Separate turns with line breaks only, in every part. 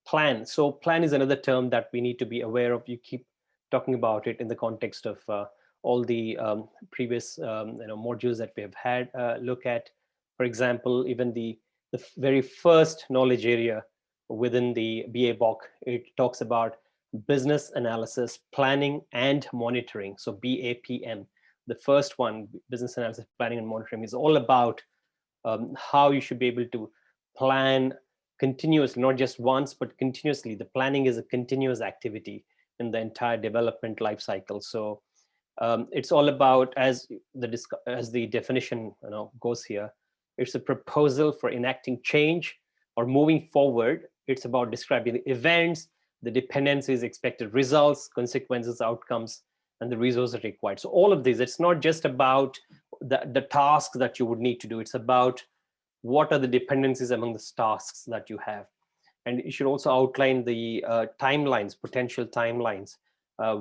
Plan. So plan is another term that we need to be aware of. You keep talking about it in the context of all the previous modules that we have had look at. For example, even the very first knowledge area within the BA BOK, it talks about business analysis, planning and monitoring. So BAPM. The first one, business analysis, planning and monitoring, is all about how you should be able to plan continuously, not just once, but continuously. The planning is a continuous activity in the entire development life cycle. So it's all about, as the definition goes here, it's a proposal for enacting change or moving forward. It's about describing the events, the dependencies, expected results, consequences, outcomes, and the resources required. So all of these, it's not just about the tasks that you would need to do. It's about what are the dependencies among the tasks that you have. And you should also outline the timelines, potential timelines,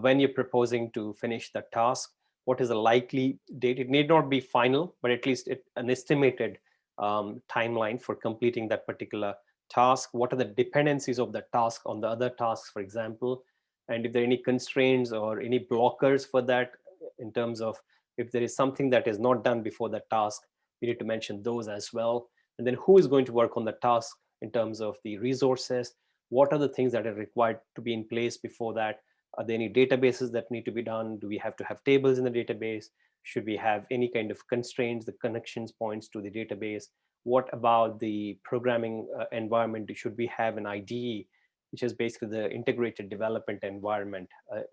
when you're proposing to finish the task. What is the likely date? It need not be final, but at least an estimated timeline for completing that particular task. What are the dependencies of the task on the other tasks, for example? And if there are any constraints or any blockers for that, in terms of if there is something that is not done before the task, you need to mention those as well. And then who is going to work on the task in terms of the resources? What are the things that are required to be in place before that? Are there any databases that need to be done? Do we have to have tables in the database? Should we have any kind of constraints, the connections points to the database? What about the programming environment? Should we have an IDE, which is basically the integrated development environment?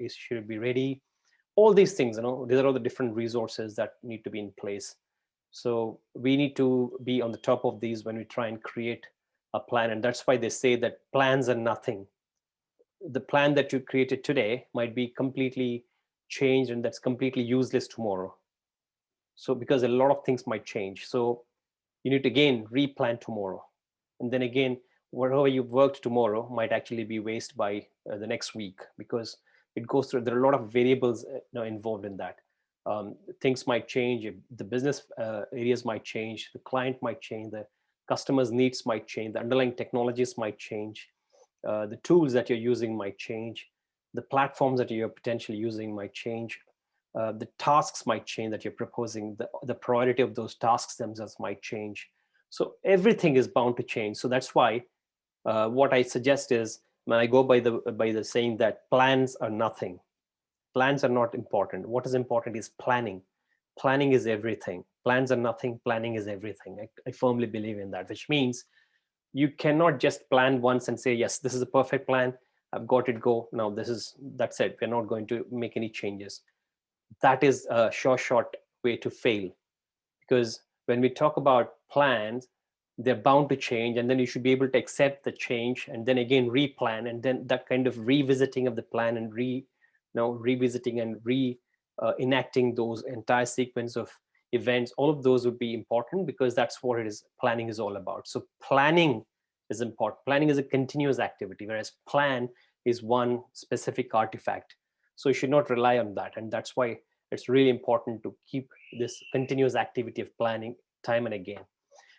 Should it be ready? All these things, these are all the different resources that need to be in place. So we need to be on the top of these when we try and create a plan. And that's why they say that plans are nothing. The plan that you created today might be completely changed, and that's completely useless tomorrow. So because a lot of things might change. So you need to again replan tomorrow. And then again, whatever you worked tomorrow might actually be waste by the next week, because it goes through, there are a lot of variables involved in that. Things might change, the business areas might change, the client might change, the customers' needs might change, the underlying technologies might change, the tools that you're using might change, the platforms that you're potentially using might change, the tasks might change that you're proposing, the priority of those tasks themselves might change. So everything is bound to change. So that's why what I suggest is, when I go by the saying that plans are nothing, plans are not important. What is important is planning. Planning is everything. Plans are nothing. Planning is everything. I firmly believe in that, which means you cannot just plan once and say, yes, this is a perfect plan. I've got it, go. Now that's it. We're not going to make any changes. That is a short way to fail. Because when we talk about plans, they're bound to change, and then you should be able to accept the change and then again replan, and then that kind of revisiting of the plan and revisiting and enacting those entire sequence of events, all of those would be important, because that's what it is, planning is all about. So planning is important. Planning is a continuous activity, whereas plan is one specific artifact. So you should not rely on that, and that's why it's really important to keep this continuous activity of planning time and again.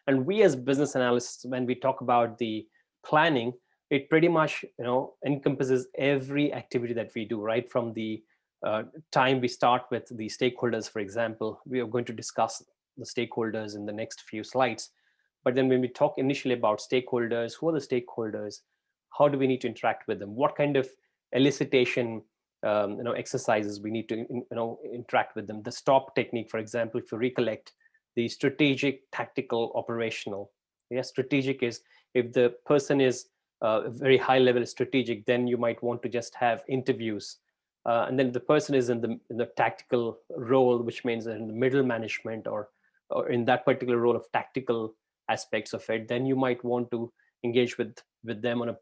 And we as business analysts, when we talk about the planning, it pretty much encompasses every activity that we do, right from the time we start with the stakeholders. For example, we are going to discuss the stakeholders in the next few slides. But then when we talk initially about stakeholders, who are the stakeholders? How do we need to interact with them? What kind of elicitation exercises we need to interact with them? The STOP technique, for example, if you recollect, the strategic, tactical, operational. Yes, strategic is if the person is very high level strategic, then you might want to just have interviews. And then the person is in the tactical role, which means in the middle management or in that particular role of tactical aspects of it, then you might want to engage with them on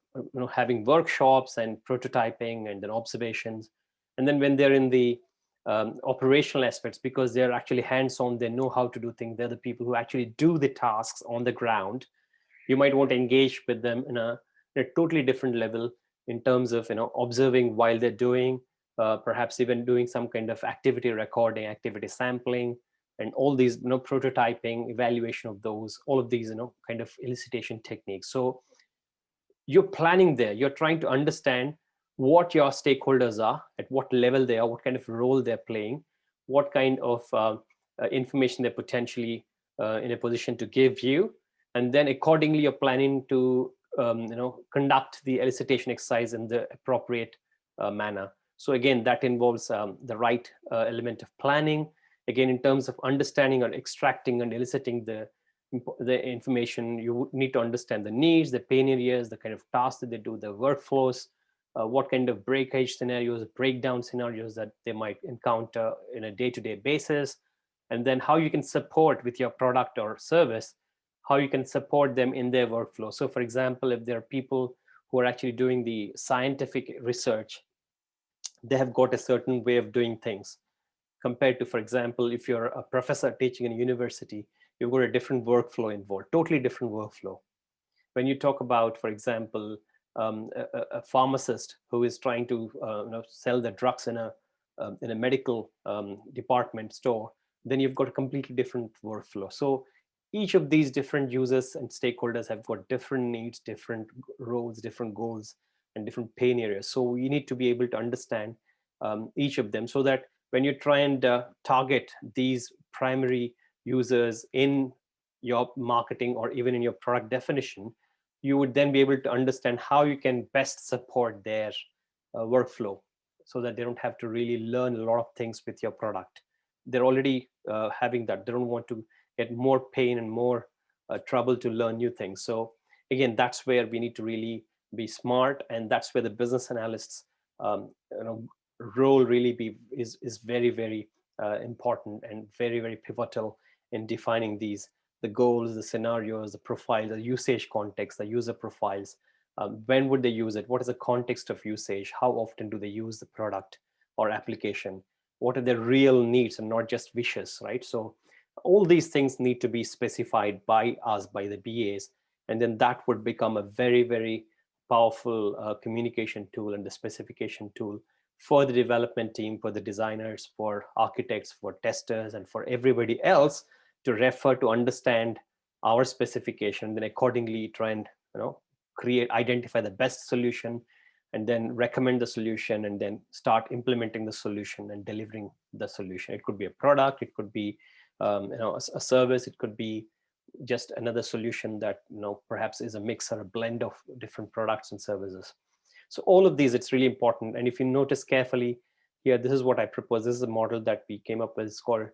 having workshops and prototyping and then observations. And then when they're in the operational aspects, because they're actually hands-on, they know how to do things, they're the people who actually do the tasks on the ground, you might want to engage with them in a totally different level in terms of observing while they're doing, perhaps even doing some kind of activity recording, activity sampling, and all these prototyping, evaluation of those, all of these kind of elicitation techniques. So you're planning there. You're trying to understand what your stakeholders are, at what level they are, what kind of role they're playing, what kind of information they're potentially in a position to give you, and then accordingly you're planning to conduct the elicitation exercise in the appropriate manner. So again, that involves the right element of planning. Again, in terms of understanding or extracting and eliciting the information, you would need to understand the needs, the pain areas, the kind of tasks that they do, the workflows, what kind of breakage scenarios, breakdown scenarios that they might encounter in a day-to-day basis, and then how you can support with your product or service, how you can support them in their workflow. So for example, if there are people who are actually doing the scientific research, they have got a certain way of doing things compared to, for example, if you're a professor teaching in a university, you've got a different workflow involved, totally different workflow. When you talk about, for example, a pharmacist who is trying to sell the drugs in a medical department store, then you've got a completely different workflow. So each of these different users and stakeholders have got different needs, different roles, different goals, and different pain areas. So you need to be able to understand each of them, so that when you try and target these primary users in your marketing or even in your product definition, you would then be able to understand how you can best support their workflow, so that they don't have to really learn a lot of things with your product. They're already having that. They don't want to get more pain and more trouble to learn new things. So again, that's where we need to really be smart, and that's where the business analysts role really is very, very important and very, very pivotal in defining the goals, the scenarios, the profiles, the usage context, the user profiles. When would they use it? What is the context of usage? How often do they use the product or application? What are their real needs and not just wishes, right? So all these things need to be specified by us, by the BAs, and then that would become a very, very powerful communication tool and the specification tool for the development team, for the designers, for architects, for testers, and for everybody else to refer to understand our specification, then accordingly try and identify the best solution, and then recommend the solution, and then start implementing the solution and delivering the solution. It could be a product, it could be a service, it could be just another solution that perhaps is a mix or a blend of different products and services. So all of these, it's really important. And if you notice carefully here, this is what I propose. This is a model that we came up with. It's called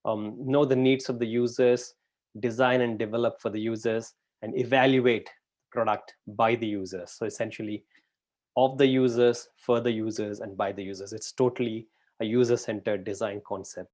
know the needs of the users, design and develop for the users, and evaluate the product by the users. So essentially, of the users, for the users, and by the users. It's totally a user-centered design concept.